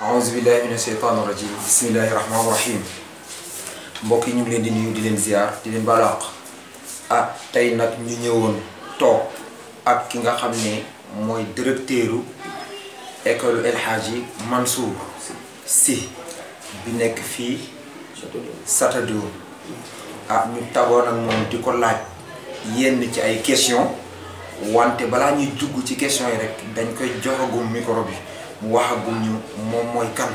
aouzu billahi mina sheytaani rajim bismillahi rahmaani rahim mbokk yi ñu ngi leen di nuyu di leen ziar di leen balaq tey nag ñu ñëwoon toog ak ki nga xam ne mooy directeuru école El Hadji Mansour Sy bi nekk fii Satado ñu taboon ak moom di ko laaj yenn ci ay question wante balaa ñuy dugg ci question yi rek dañ koy joxagum micro bi mu waxagum ñu moom mooy kan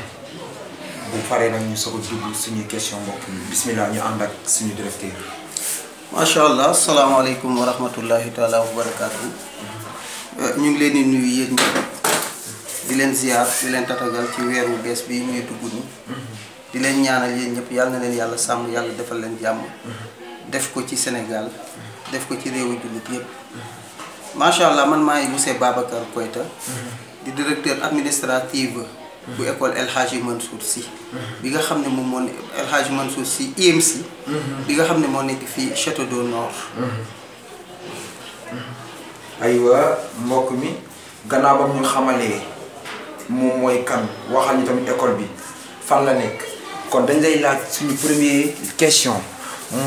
bu paree nag ñu soog a dugg suñuy question mbokk yi bismillah ñu ànd ak suñu directeur. macha allah asalaamaaleykum wa rahmatullahi taala wa barakaatu. ñu ngi leen di nuyu yéen ñëpp di leen ziar di leen tatagal ci weeru bees bi ñuy dugg ni di leen ñaanal yéen ñëpp yàlla na leen yàlla sàmm yàlla defal leen jàmm def ko ci Sénégal def ko ci réewu jullit yëpp. macha allah man maay monsieur Babacar Koita di directeur administratif bu école El Hadji Mansour Sy bi nga xam ne moom moo El Hadji Mansour Sy IMC bi nga xam ne moo nekk fii Château d'eau Nord. aywa mbokk mi gannaaw ba ñu xamalee moom mooy kan waxal ñu tamit école bi fan la nekk kon dañ lay laaj suñu première question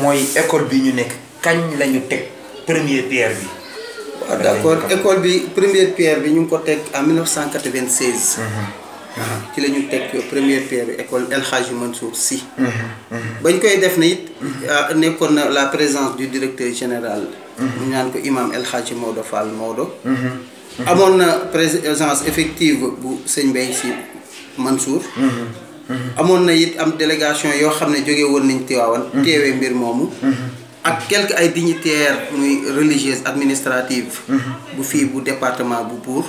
mooy école bi ñu nekk kañ lañu teg première pierre bi. waaw d'accord école bi première pierre bi ñu ngi ko teg en 1996. ci la ñu teg première pierre bi école El Hadji Mansour Sy. bañ koy def na it nekkoon na la présence du directeur général. ñu naan ko imam El Hadji Maodo Fall Maodo. amoon na présence effective bu sëñ Mbaye Sy Mansour. amoon na it am délégation yoo xam ne jóge woon nañ Tiwaawan. teewee mbir moomu. ak quelques ay dignitaires muy religieuse administrative bu fii bu département bu Mbour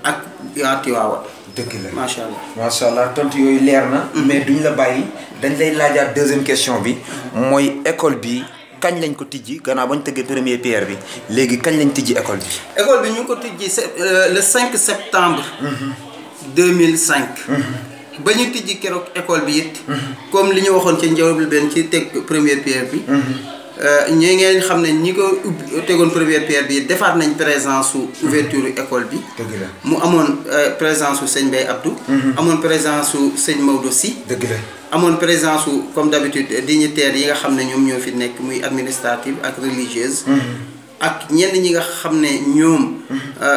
ak yaa Tiwaawan. dëgg la macha allah. macha allah tontu yooyu leer na. mais duñ la bàyyi dañ lay laajaat deuxième question bi. mooy école bi kañ lañ ko tijji gannaaw bañ tëggee première pierre bi léegi kañ lañ tijji école bi. école bi ñu ngi ko tijji le 5 septembre. 2005. ba ñu tijji keroog école bi it. comme li ñu waxoon ci njawabul benn ci teg première pierre bi. ñi ngeen xam ne ñi ko tegoon première pierre bi defaat nañ présence su ouverture école bi. dëgg la mu amoon présence su sëñ Mbaye Abdou. amoon présence su sëñ Maodo Sy. dëgg la amoon présence su comme d'habitude dignitaires yi nga xam ne ñoom ñoo fi nekk muy administrative ak religieuse. ak ñenn ñi nga xam ne ñoom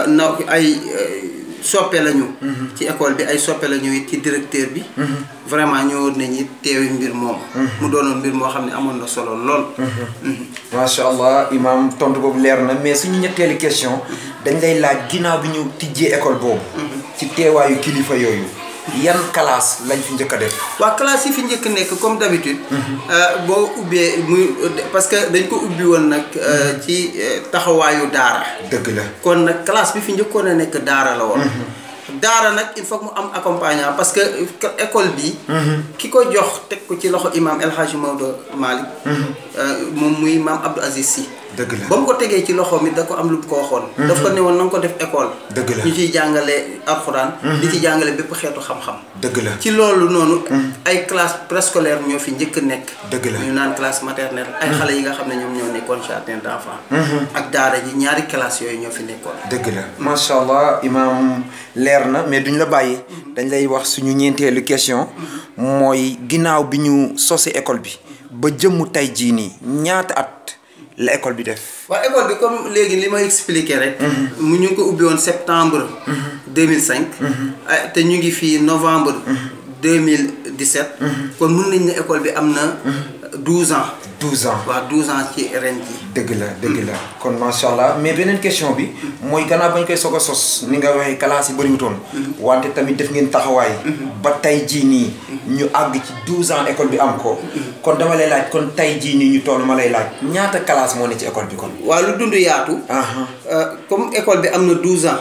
na ay soppe lañu. ci école bi ay soppe lañu it ci directeur bi. vraiment ñëwoon nañu it teewi mbir moom. mu doonoon mbir moo xam ne amoon na solo lool. macha allah imam tontu boobu leer na mais suñu ñetteelu question dañ lay laaj ginnaaw bi ñu tijjee école boobu. ci teewaayu kilifa yooyu. yan classe lañ fi njëkk a def. waaw classe yi fi njëkk nekk comme d'habitude. boo ubbee muy parce que dañ ko ubbi woon nag ci taxawaayu daara. dëgg la kon nag classe bi fi njëkkoon a nekk daara la woon. daara nag il faut mu am accompagnant parce que école bi ki ko jox teg ko ci loxo imam El Hadji Maodo Malick moom muy maam Abdou Aziz Sy. dëgg la ba mu ko tegee ci loxo mi da ko am lu ko waxoon. daf ko ne woon na nga ko def école. dëgg la ñu ciy jàngale alxuraan. di ci jàngale bépp xeetu xam-xam. dëgg la ci loolu noonu. ay classe préscolaire ñoo fi njëkk nekk. dëgg la ñu naan classe maternelle. ay xale yi nga xam ne ñoom ñoo nekkoon jardin d'enfants. ak daara ji ñaari classe yooyu ñoo fi nekkoon. dëgg la macha allah imam leer na mais duñ la bàyyi. dañ lay wax suñu ñeenteelu question. mooy ginnaaw bi ñu sosee école bi. ba jëmmu tey jii nii ñaata at la école bi def. waaw école bi comme léegi li ma expliqué rek. mu ñu ngi ko ubbi woon septembre 2005. te ñu ngi fii novembre 2017. kon mun nañ ne école bi am na 12 ans. 12 ans waaw 12 ans ci ren ji. dëgg la dëgg la kon macha allah mais beneen question bi. mooy gannaaw bañ koy soog a sos ni nga waxee classe yi bëriwutoon. wante tamit def ngeen taxawaay. ba tey jii nii. ñu àgg ci 12 ans école bi am ko. kon dama lay laaj kon tey jii nii ñu toll ma lay laaj ñaata classe moo ne ci école bi kon. waaw lu dund yaatu. comme école bi am na 12 ans.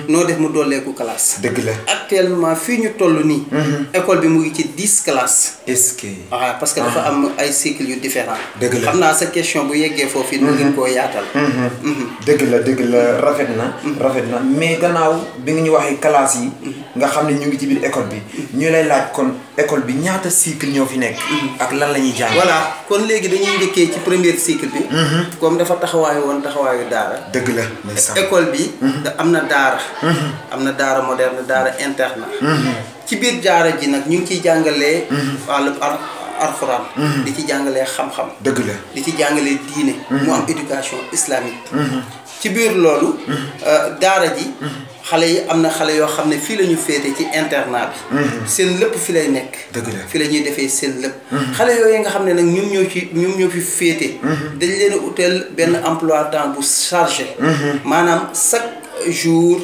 noo def mu dolleeku classe. dëgg la actuellement fii ñu toll nii. école bi mu ngi ci 10 classes. est-ce que. waaw parce que dafa am ay cycles yu différents. dëgg la xam naa sa question bu yeggee foofu it mu gën koo yaatal. dëgg la rafet na. rafet na mais gannaaw bi nga ñu waxee classe yi. nga xam ne ñu ngi ci biir école bi. ñu lay laaj kon école bi ñaata cycle ñoo fi nekk. ak lan la ñuy jàng. voilà kon léegi dañuy njëkkee ci premier cycle bi. comme dafa taxawaayu woon taxawaayu daara. dëgg la. école bi. am na daara. am na daara moderne daara internat. ci biir daara ji nag ñu ngi ciy jàngalee wàllu alxuraan di ci jàngalee xam-xam dëgg la di ci jàngalee diine mu am éducation islamique ci biir loolu daara ji xale yi am na xale yoo xam ne fii la ñu féete ci internat bi seen lépp fi lay nekk dëgg la fi la ñuy defee seen lépp xale yooyu nga xam ne nag ñoom ñoo fi féete dañ leen a uteel benn emploi temps bu chargé maanaam chaque jour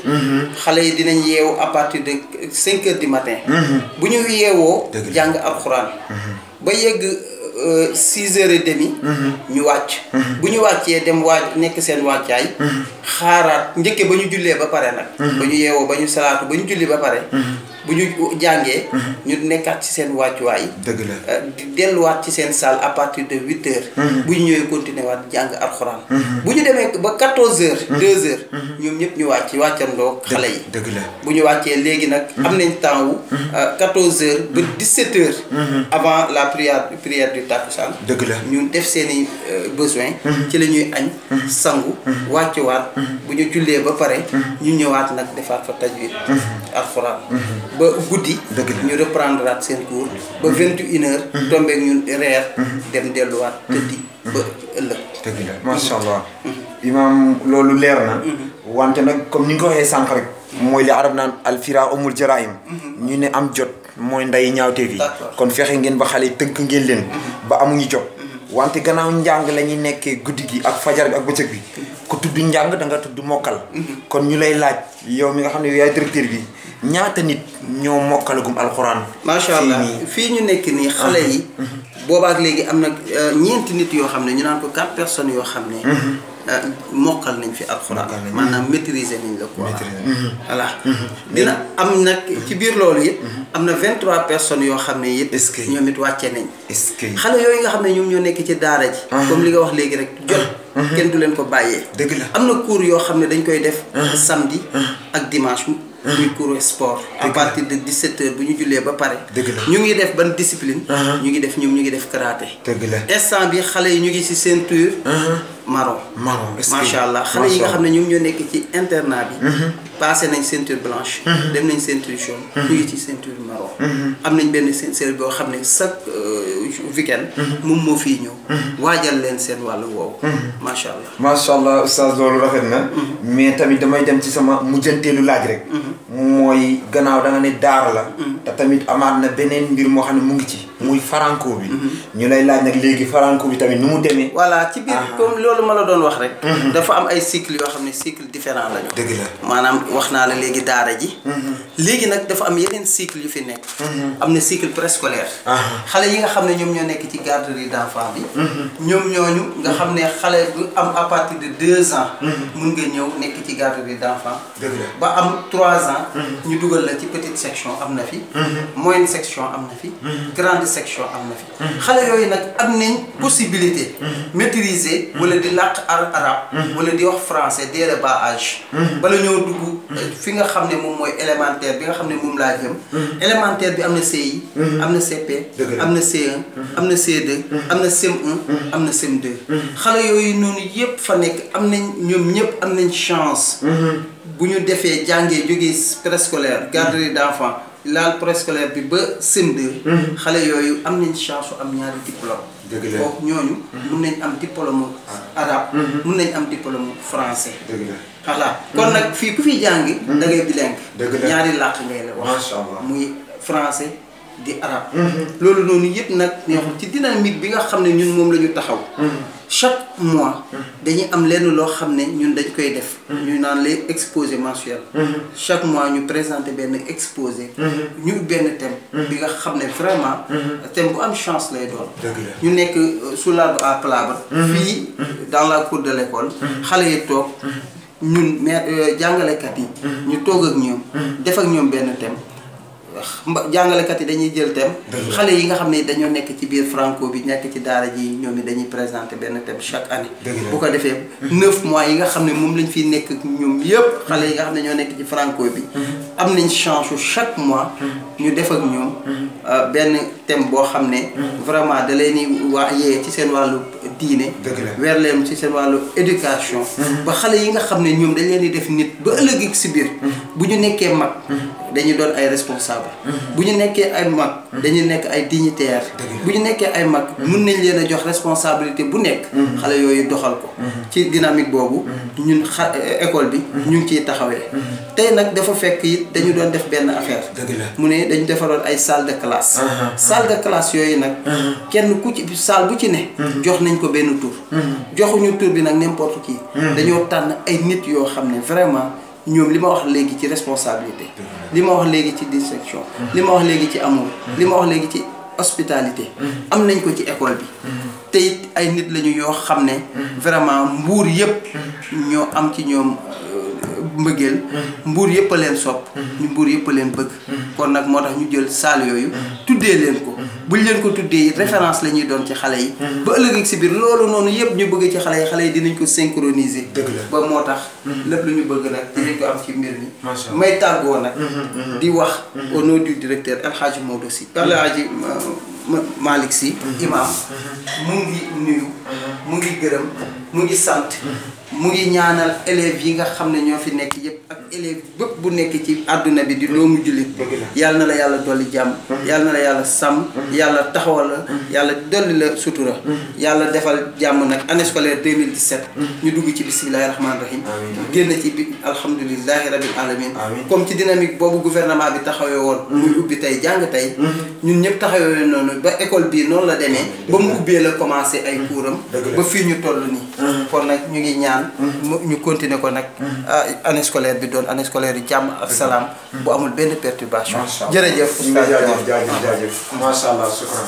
xale yi dinañ yeewu à partir de 5 heures du matin bu ñu yeewoo jàng alxuraan ba yegg 6 heures et demi ñu wàcc bu ñu wàccee dem nekk seen wàccaay xaaraat njëkke ba ñu jullee ba pare nag ba ñu yeewoo ba ñu salaatu ba ñu julli ba pare bu ñu jàngee ñu nekkaat ci seen wàccuwaay dëgg la di delluwaat ci seen salle à partir de 8 heures bu ñu ñëwee continuer waat jàng alxuraan bu ñu demee ba 14 heures 2 heures ñoom ñëpp ñu wàccandoo xale yi dëgg la bu ñu wàccee léegi nag am nañ temps wu 14 heures ba 17 heures avant la prière du takkusaan dëgg la ñu def seeni besoin ci la ñuy añ sangu wàccuwaat bu ñu jullee ba pare ñu ñëwaat nag defaat fa tajwid alxuraan ba guddi ñu reprendre at seen cours ba 21 heures tombeek ñun reer dem delluwaat tëddi ba ëllëg dëgg la macha allah imaam loolu leer na wante nag comme ni nga ko waxee sànq rek mooy li arab naan alfira umul jaraim ñu ne am jot mooy nday ñaawteef yi kon fexe ngeen ba xale yi tënk ngeen leen ba amuñu jot wante gannaaw njàng la ñuy nekkee guddi gi ak fajar bi ak bëccëg bi ku tudd njàng da nga tudd mokkal kon ñu lay laaj yow mi nga xam ne yow yaay directeur bi ñaata nit ñoo mokkalagum alxuraan macha allah fii ñu nekk nii xale yi boobaak léegi am na ñeenti nit yoo xam ne ñu naan ko 4 personnes yoo xam ne mokkal nañ fi alxuraan maanaam maîtriser nañ la quoi voilà dina am nag ci biir loolu it am na 23 personnes yoo xam ne it ñoom it wàcce nañ xale yooyu nga xam ne ñoom ñoo nekk ci daara ji comme li nga wax léegi rek jot kenn du leen ko bàyyee dëgg la am na cours yoo xam ne dañ koy def samedi ak dimanche muy cours sport à partir de 17 heures bu ñu jullee ba pare ñu ngi def ban discipline ñu ngi def karaté dëgg la instant bi xale yi ñu ngi ci ceinture marron macha allah xale yi nga xam ne ñoom ñoo nekk ci internat bi passé nañ ceinture blanche dem nañ ceinture jaune ñu ngi ci ceinture marron am nañ benn ceinture boo xam ne chaque weekend moom moo fii ñëw waajal leen seen wàllu woowu macha allah macha allah oustaz loolu rafet na mais tamit damay dem ci sama mujjanteelu laaj rek mooy gannaaw da nga ne daara la te tamit amaat na beneen mbir moo xam ne mu ngi ci muy faranko bi ñu lay laaj nag léegi faranko bi tamit nu mu demee voilà ci biir comme loolu ma la doon wax rek dafa am ay cycle yoo xam ne cycle différent lañu dëgg la maanaam wax naa la léegi daara ji léegi nag dafa am yeneen cycle yu fi nekk am na cycle préscolaire xale yi nga xam ne ñoom ñoo nekk ci garderie d'enfants bi ñoom ñooñu nga xam ne xale bu am à partir de 2 ans mun nga ñëw nekk ci garderie d'enfants ba am 3 ans ñu dugal la ci petite section am na fi moyenne section am na fi grande section am na fi xale yooyu nag am nañ possibilité maîtriser wala di làkk arabe wala di wax français dès le bas âge bala ñoo dugg fi nga xam ne moom mooy élémentaire bi nga xam ne moom laa jëm élémentaire bi am na CI am na CP am na C1 am na C2 am na CM1 am na CM2 xale yooyu noonu yëpp fa nekk am nañ ñoom ñëpp am nañ chance bu ñu defee jàngee jógee préscolaire garderie d'enfants laal préscolaire bi ba CM2 xale yooyu am nañ chance am ñaari diplôme foofu ñooñu mun nañ am diplôme arabe mun nañ am diplôme français voilà kon nag fii ku fi jàng da ngay bilingue ñaari làkk ngay la wax muy français di arabe loolu noonu yëpp nag neexul ci dynamique bi nga xam ne ñun moom la ñu taxaw chaque mois dañuy am lenn loo xam ne ñun dañ koy def ñu naan les exposés mensuels chaque mois ñu présenter benn exposé ñu benn thème bi nga xam ne vraiment thème bu am chance lay doon ñu nekk sous l'arbre à plat fii dans la cour de l'école xale yi toog ñun jàngalekat yi ñu toog ak ñoom def ak ñoom benn thème jàngalekat yi dañuy jël thème xale yi nga xam ne dañoo nekk ci biir franco bi nekk ci daara ji ñoom it dañuy présenter benn thème chaque année bu ko defee 9 mois yi nga xam ne moom lañ fiy nekk ñoom yëpp xale yi nga xam ne ñoo nekk ci franco bi am nañ chance chaque mois ñu def ak ñoom benn thème boo xam ne vraiment da leen di yee ci seen wàllu diine. dëgg la weer leen ci seen wàllu éducation. ba xale yi nga xam ne ñoom dañ leen di def nit ba ëllëg si biir. bu ñu nekkee mag. dañuy doon ay responsable. bu ñu nekkee ay mag. dañuy nekk ay dignitaire. bu ñu nekkee ay mag mun nañ leen a jox responsabilité bu nekk. xale yooyu doxal ko. ci dynamique boobu. ñun école bi. ñu ngi ciy taxawee. tey nag dafa fekk it dañu doon def benn affaire. dëgg la mu ne dañu defaroon ay salle de classe. salle de classe yooyu nag. kenn ku ci salle bu ci ne. jox nañ ko benn tur. joxuñu tur bi nag n'importe qui. dañoo tànn ay nit yoo xam ne vraiment ñoom li ma wax léegi ci responsabilité. li ma wax léegi ci dissection. li ma wax léegi ci amour. li ma wax léegi ci hospitalité. am nañ ko ci école bi. te it ay nit lañu yoo xam ne. vraiment mbuur yëpp ñoo am ci ñoom. mbëggeel mbuur yëpp a leen sopp ñu mbuur yëpp a leen bëgg kon nag moo tax ñu jël salle yooyu tuddee leen ko buñ leen ko tuddee référence la ñuy doon ci xale yi ba ëllëg si biir loolu noonu yëpp ñu bëgg ci xale yi dinañ ko synchroniser ba moo tax lépp lu ñu bëgg nag dinañ ko am ci mbir mi may tàggoo nag di wax au nom du directeur El Hadji Maodo Sy El Hadji Malick Sy imam mu ngi nuyu mu ngi gërëm mu ngi sant mu ngi ñaanal élèves yi nga xam ne ñoo fi nekk yëpp ak élèves bépp bu nekk ci àdduna bi di doomu jullit yàlla na la yàlla dolli jàmm yàlla na la yàlla sàmm yàlla taxawal la yàlla dolli la sutura yàlla defal jàmm nag année scolaire 2017 ñu dugg ci bismillahi rahmaani rahim génn ci bi alhamdulillahi rabbil alamin comme ci dynamique boobu gouvernement bi taxawee woon muy ubbi tey jàng tey ñun ñëpp taxawee noonu ba école bii noonu la demee ba mu ubbee la commencé ay couram ba fii ñu toll nii kon nag ñu ngi ñaan ñu continuer ko nag année scolaire bi doon année scolaire yu jàmm ak salaam bu amul benn perturbation jërëjëf jaajëf macha allah shukran